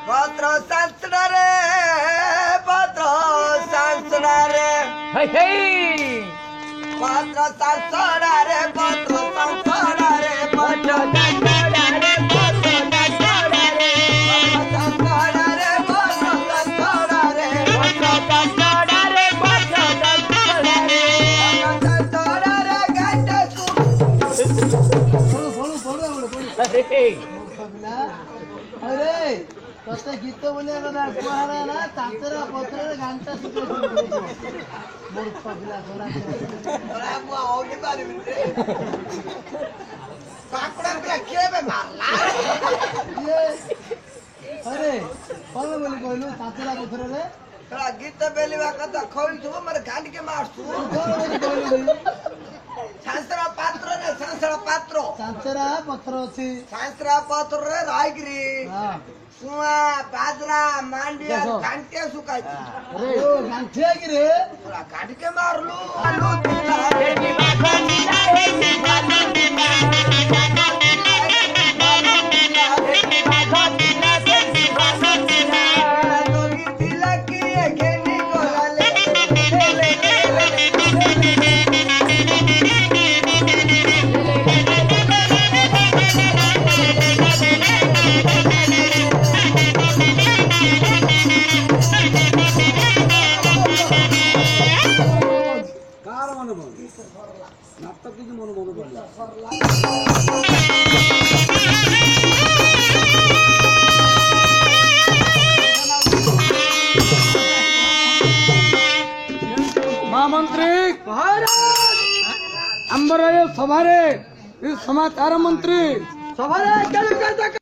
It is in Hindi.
Patro Sanstrare, Patro Sanstrare. Hey, hey! Patro Sanstrare, Patro Sanstrare, Patro Sanstrare, Patro Sanstrare. Sanstrare, Patro Sanstrare, Patro Sanstrare, Patro Sanstrare. Sanstrare, gata su. Hey, hey! अरे तसे गीत बोले ना चाचरा पत्र गांटा मूर्ख पिला Bravo, oggi pare vedere. Sakura che chiede marla. अरे कौन बोली कहलु चाचरा पत्र रे तोरा गीत बेलिवा कथा खोल छु मर गांड के मारसु कौन बोली कहलु शास्त्र पात्र ने शास्त्र पात्र चाचरा पत्र अछि शास्त्र पात्र रे रायगिरी हां सुआ बाजरा मांडिया घंटे सुकाई अरे ओ गांठिया की रे तोरा गांड के मारलू आलू दिला बेटी बाबा दिला हे बाबा दिला बेटी बाबा दिला से बाबा दिला तोरी दिला की घेनी गोला ले कार मन बोल नाटक की मन बोल महामंत्री महाराज अंबर सभारे समाचार मंत्री सभारे